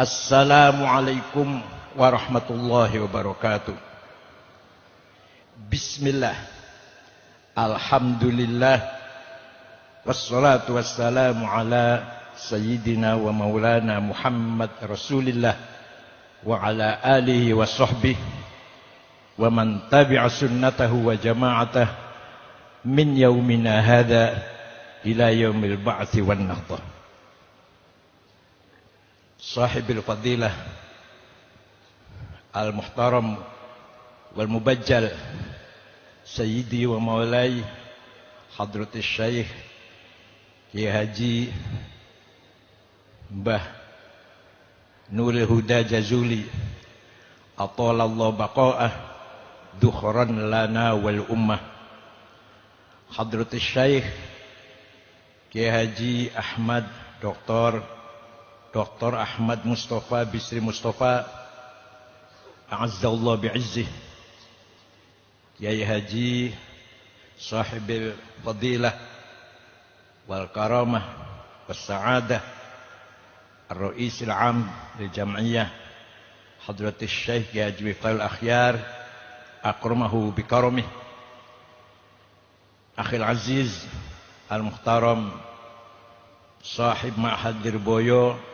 Assalamualaikum warahmatullahi wabarakatuh. Bismillah. Alhamdulillah. Wassalatu wassalamu ala sayyidina wa maulana Muhammad Rasulillah wa ala alihi wa sahbihi wa man tabi'a sunnatahu wa jama'atah min yaumina hadha ila yaumil ba'thi wan nahdah. Sahibil fadilah al-muhtaram wal mubajjal sayyidi wa maulai hadratus syekh Kiai Haji Mbah Nurul Huda Jazuli atalallahu baqa'ah dukhran lana wal ummah. Hadratus syekh Kiai Haji Ahmad Dr. Ahmad Mustafa Bisri Mustafa a'azzallahu bi'izzih. Kiai Haji sahibil fadilah wal karamah was sa'adah ar-ra'isil 'am lil jam'iyah hadratus syekh Kiai Haji Miftahul Akhyar akramahu bi karamih. Akhil aziz al-muhtaram sahib ma'had Dirboyo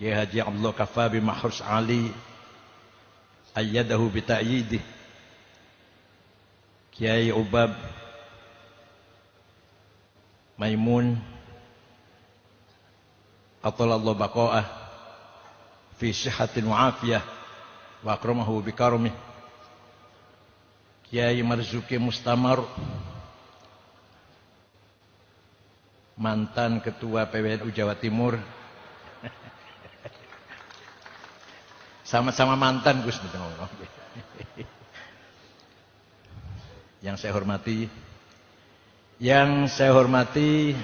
Kiai Haji Abdullah Kafabi Mahrus Ali ayyadahu bi ta'yidih. Kiai Ubab Maimun atalallahu baqa'ah fi sihhatin wa afiyah wa akramahu bi karamih. Kiai Marzuki Mustamar mantan ketua PWNU Jawa Timur. Sama-sama mantan Gus. Yang saya hormati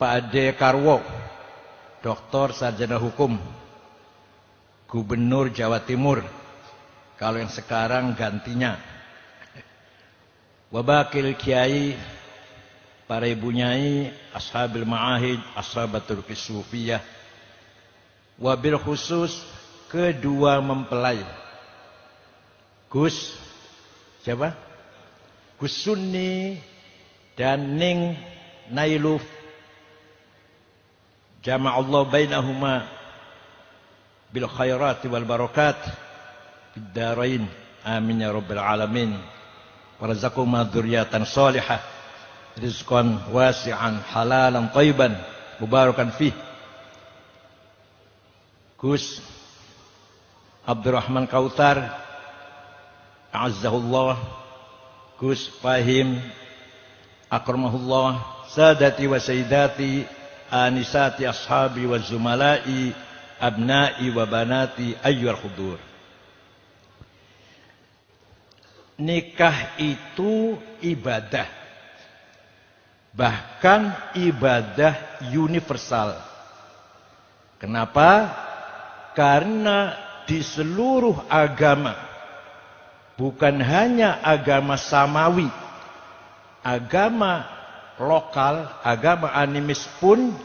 Pak Ade Karwo, Doktor Sarjana Hukum, Gubernur Jawa Timur, kalau yang sekarang gantinya. Wabakil Kiai, para ibu nyai, ashabil ma'ahid, ashabatul kisufiyah, wabil khusus kedua mempelai Gus siapa? Gus Sunni dan Ning Nailuf, jama'allahu bainahuma bil khairati wal barakat fid darain amin ya rabbal alamin. Warzaqhuma dzurriatan shalihah rizqan wasi'an halalan thayyiban mubarakan fih. Gus Abdurrahman Kautar a'azzahullah, Gus Fahim akramahullah, sadati wa sayyidati anisati ashabi wa zumalai abnai wa banati ayyuhal hudur. Nikah itu ibadah, bahkan ibadah universal. Kenapa? Karena di seluruh agama, bukan hanya agama samawi, agama lokal, agama animis pun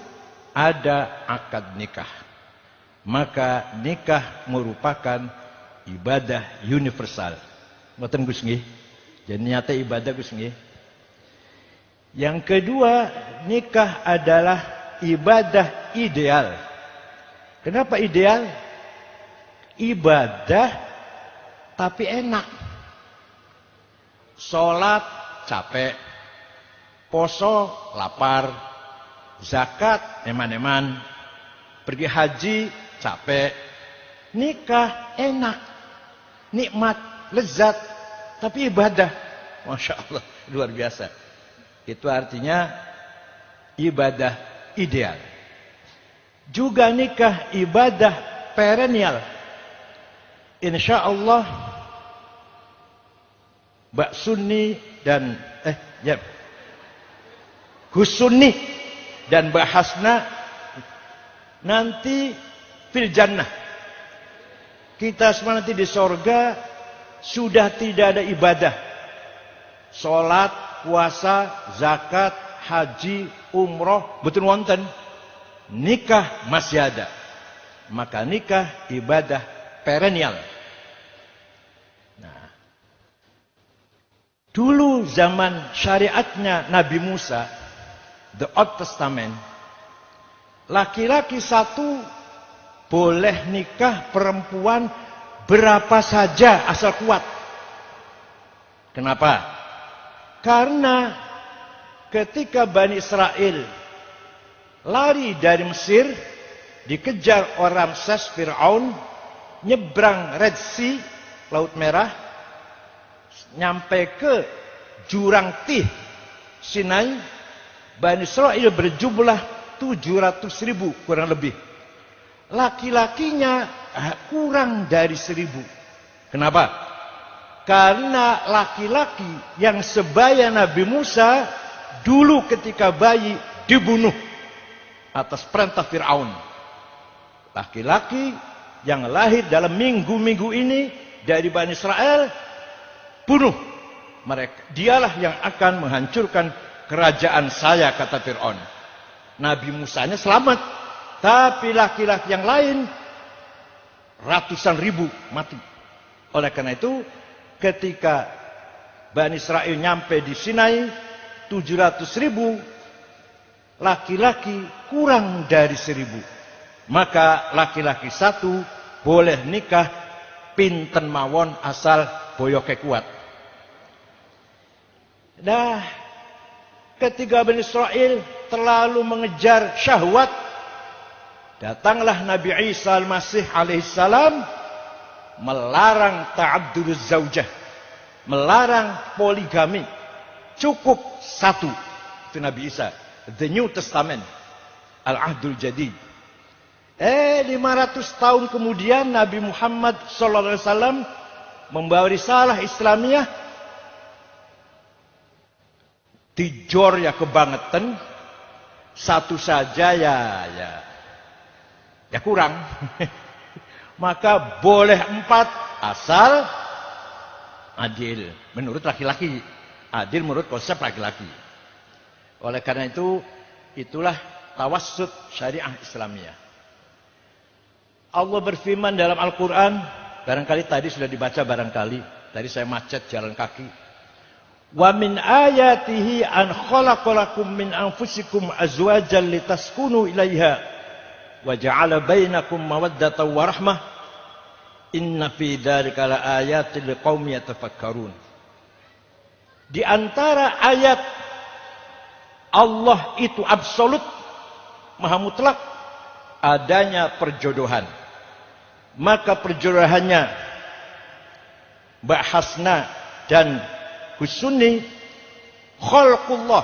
ada akad nikah. Maka nikah merupakan ibadah universal. Ngoten Gus nggih. Jadi nyata ibadah Gus nggih. Yang kedua, nikah adalah ibadah ideal. Kenapa ideal? Ibadah tapi enak. Sholat capek, poso lapar, zakat eman-eman, pergi haji capek. Nikah enak, nikmat, lezat, tapi ibadah, masya Allah, luar biasa. Itu artinya ibadah ideal. Juga nikah ibadah perennial. Insya Allah Mbak Sunni dan Gus Sunni dan Mbak Hasna nanti fil jannah. Kita semua nanti di sorga sudah tidak ada ibadah. Sholat, puasa, zakat, haji, umroh, betul wonten. Nikah masih ada. Maka nikah ibadah perennial. Nah, dulu zaman syariatnya Nabi Musa, the Old Testament, laki-laki satu boleh nikah perempuan berapa saja asal kuat. Kenapa? Karena ketika Bani Israel lari dari Mesir, dikejar orang Ramses Fir'aun, nyebrang Red Sea, Laut Merah, nyampe ke jurang Tih, Sinai, Bani Israel berjumlah 700.000 kurang lebih. Laki-lakinya kurang dari 1.000. Kenapa? Karena laki-laki yang sebaya Nabi Musa dulu ketika bayi dibunuh atas perintah Fir'aun. Laki-laki yang lahir dalam minggu-minggu ini dari Bani Israel, bunuh mereka. Dialah yang akan menghancurkan kerajaan saya, kata Fir'aun. Nabi Musanya selamat, tapi laki-laki yang lain ratusan ribu mati. Oleh karena itu, ketika Bani Israel nyampe di Sinai, 700.000, laki-laki kurang dari 1.000. Maka laki-laki satu boleh nikah pinten mawon asal boyoke kuat. Nah, ketika Bani Israel terlalu mengejar syahwat, datanglah Nabi Isa Al-Masih alaihissalam melarang ta'adduduz zaujah, melarang poligami. Cukup satu. Itu Nabi Isa, The New Testament, Al-Ahdul Jadid. 500 tahun kemudian Nabi Muhammad SAW membawa risalah Islamiyah, dijor ya kebangetan, satu saja ya kurang. Maka boleh 4 asal adil menurut laki-laki, adil menurut konsep laki-laki. Oleh karena itu, itulah tawassut syariah Islamiyah. Allah berfirman dalam Al-Quran, barangkali tadi sudah dibaca barangkali, tadi saya macet jalan kaki. Wa min ayatihi an khalaqalakum min anfusikum azwajan litaskunu ilaiha wa ja'ala bainakum mawaddatan wa rahmah inna fi dzalika laayatin liqaumin yatafakkarun. Di antara ayat Allah itu absolut, maha mutlak, adanya perjodohan. Maka perjodohannya Mbak Hasna dan Husuni khalqullah,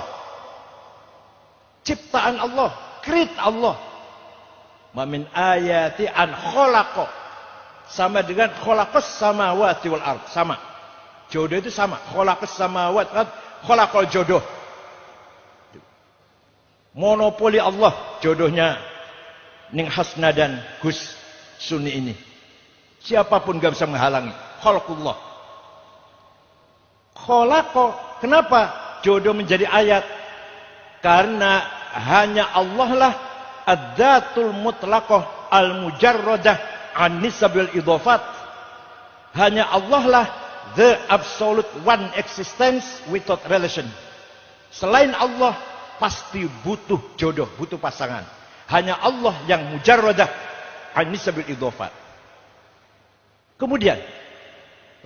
ciptaan Allah, create Allah. Ma min ayati an khalaqa, sama dengan khalaqas samawati wal ard, sama. Jodoh itu sama, khalaqas samawati wal ard, khalaqal jodoh. Monopoli Allah jodohnya Ning Hasna dan Gus Suni ini. Siapapun gak bisa menghalangi. Khalqullah. Khalaqa. Kenapa jodoh menjadi ayat? Karena hanya Allah lah ad-datul mutlaqah al-mujarradah an nisabil idhafat. Hanya Allah lah the absolute one existence without relation. Selain Allah pasti butuh jodoh, butuh pasangan. Hanya Allah yang mujarradah an-nisabil idhafat. Kemudian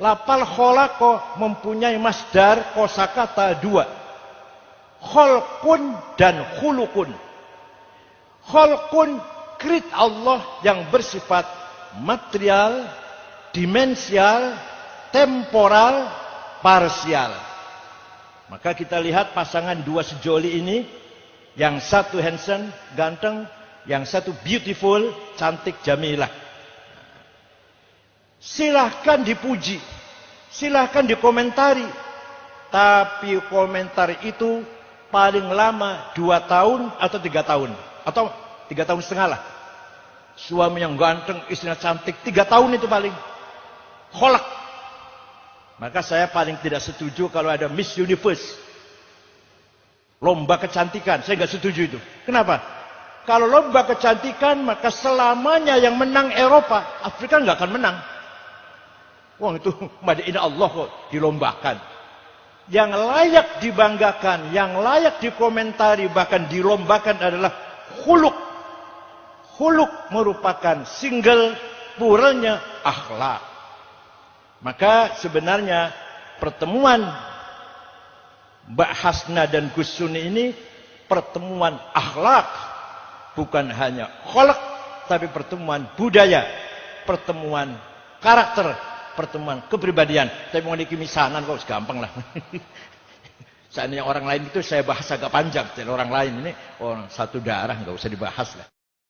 lafal khalaqa mempunyai masdar kosakata 2. Khalqun dan khuluqun. Khalqun, create Allah yang bersifat material, dimensial, temporal, parsial. Maka kita lihat pasangan dua sejoli ini, yang satu handsome, ganteng, yang satu beautiful, cantik, jamilah. Silahkan dipuji, silahkan dikomentari. Tapi komentar itu paling lama 2 tahun atau 3 tahun. Atau 3 tahun setengah lah. Suami yang ganteng, istrinya cantik, 3 tahun itu paling. Kholak. Maka saya paling tidak setuju kalau ada Miss Universe. Lomba kecantikan, saya nggak setuju itu. Kenapa? Kalau lomba kecantikan, maka selamanya yang menang Eropa. Afrika nggak akan menang. Wah itu madiin Allah kok dilombakan. Yang layak dibanggakan, yang layak dikomentari, bahkan dilombakan adalah khuluk. Khuluk merupakan single pluralnya akhlak. Maka sebenarnya pertemuan Mbak Hasna dan Gus Suni ini pertemuan akhlak. Bukan hanya kholak, tapi pertemuan budaya, pertemuan karakter, pertemuan kepribadian. Tapi mau dikimisanan kok gampang lah. Seandainya orang lain itu saya bahas agak panjang. Dan orang lain ini orang satu darah nggak usah dibahas lah.